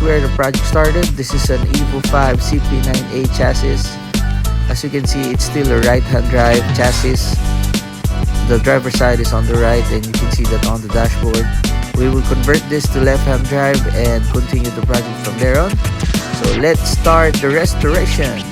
where the project started. This is an Evo 5 CP9A chassis. As you can see, it's still a right-hand drive chassis. The driver's side is on the right, and you can see that on the dashboard. We will convert this to left-hand drive and continue the project from there on. So let's start the restoration.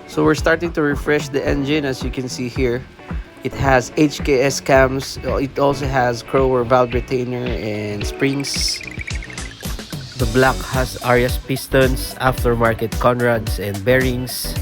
So we're starting to refresh the engine. As you can see here, it has HKS cams. It also has Crower valve retainer and springs. The black has Arias pistons, aftermarket Conrads and bearings.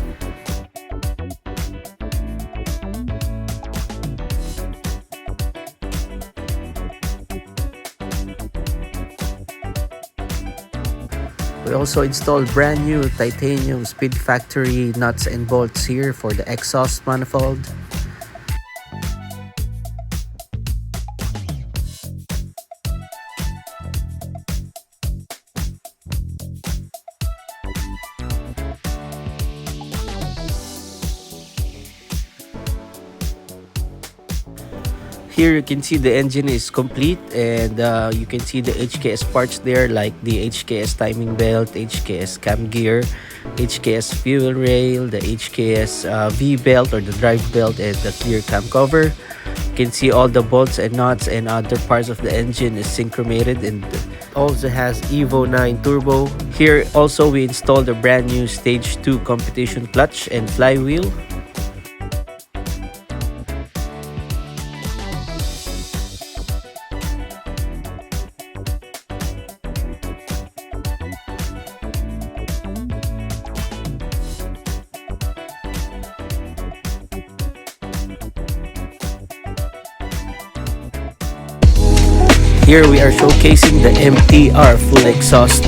We also installed brand new titanium Speed Factory nuts and bolts here for the exhaust manifold. Here you can see the engine is complete, and you can see the HKS parts there, like the HKS timing belt, HKS cam gear, HKS fuel rail, the HKS V belt or the drive belt, and the clear cam cover. You can see all the bolts and nuts and other parts of the engine is synchromated, and also has Evo 9 turbo. Here also we installed a brand new stage 2 competition clutch and flywheel. Here we are showcasing the MTR full exhaust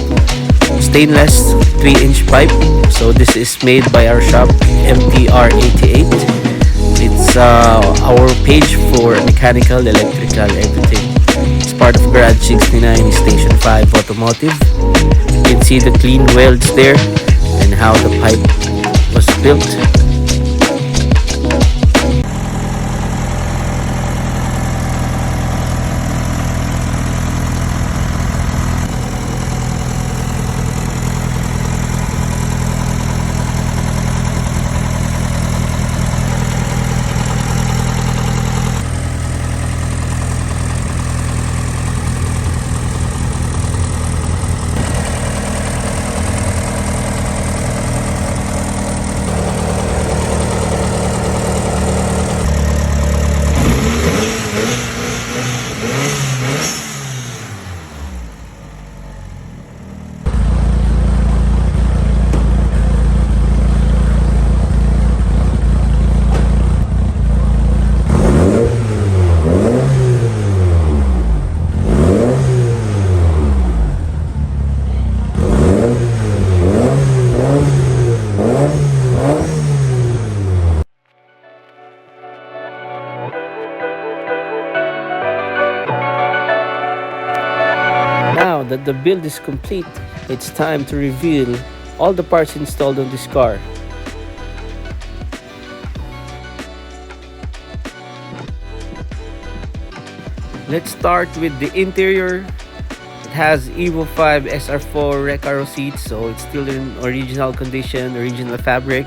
stainless 3-inch pipe. So this is made by our shop, MTR88. It's our page for mechanical, electrical, everything. It's part of Garage 69 Station 5 Automotive. You can see the clean welds there and how the pipe was built. Now that the build is complete, it's time to reveal all the parts installed on this car. Let's start with the interior. It has Evo 5 SR4 Recaro seats, so it's still in original condition, original fabric.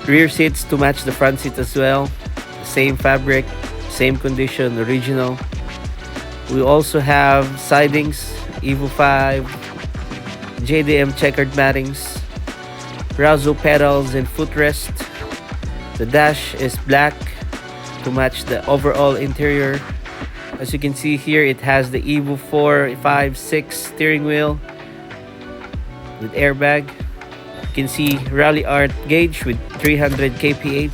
Rear seats to match the front seat as well. Same fabric, same condition, original. We also have sidings Evo 5, JDM checkered mattings, Razzo pedals and footrest. The dash is black to match the overall interior. As you can see here, it has the Evo 4, 5, 6 steering wheel with airbag. You can see rally art gauge with 300 kph.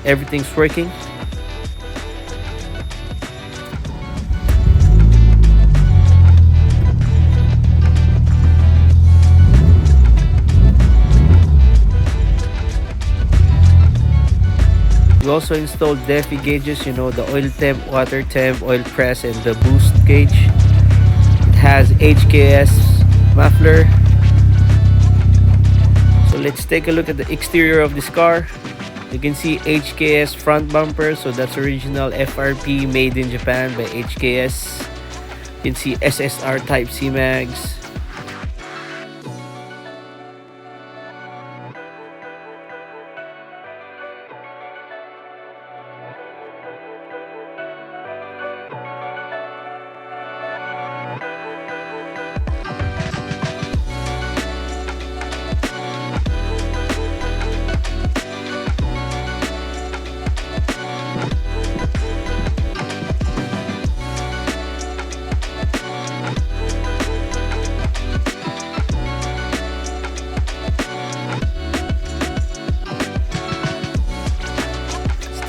Everything's working. We also installed DEFI gauges, you know, the oil temp, water temp, oil press, and the boost gauge. It has HKS muffler. So let's take a look at the exterior of this car. You can see HKS front bumper, so that's original FRP made in Japan by HKS. You can see SSR Type C mags.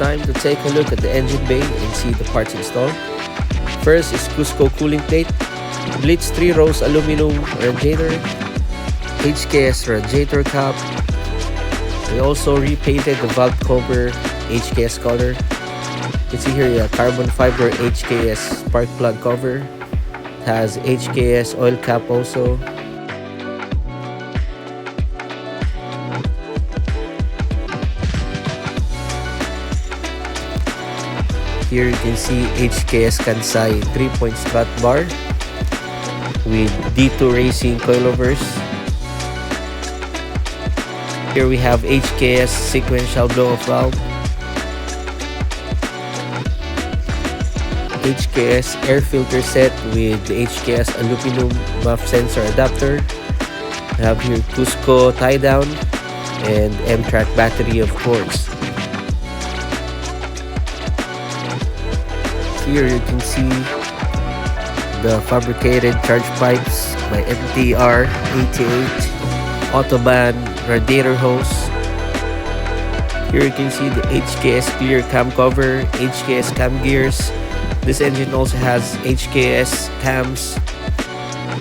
Time to take a look at the engine bay and see the parts installed. First is Cusco cooling plate, Blitz 3 rows aluminum radiator, HKS radiator cap. We also repainted the valve cover HKS color. You can see here the carbon fiber HKS spark plug cover. It has HKS oil cap also. Here you can see HKS Kansai 3-point strut bar with D2 Racing coilovers. Here we have HKS sequential blow-off valve, HKS air filter set with the HKS aluminum muff sensor adapter. We have here Cusco tie down and M-Track battery, of course. Here you can see the fabricated charge pipes by MTR88, Autobahn radiator hose. Here you can see the HKS clear cam cover, HKS cam gears. This engine also has HKS cams.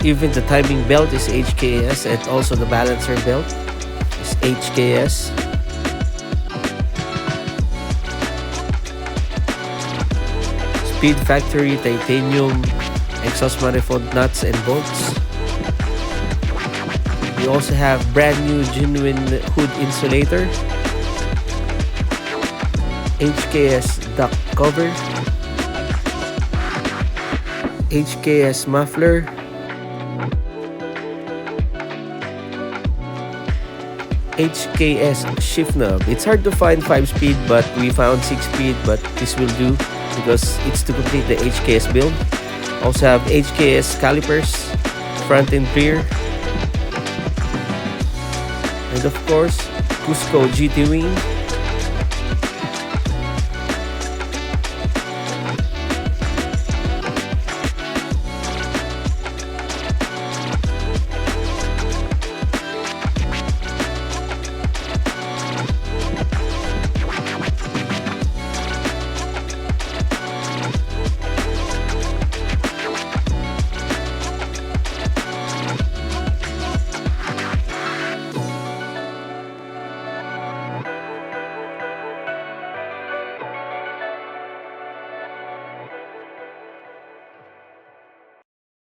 Even the timing belt is HKS, and also the balancer belt is HKS. Speed Factory titanium exhaust manifold nuts and bolts. We also have brand new genuine hood insulator, HKS duct cover, HKS muffler, HKS shift knob. It's hard to find 5-speed, but we found 6-speed, but this will do because it's to complete the HKS build. Also have HKS calipers, front and rear. And of course, Cusco GT wing.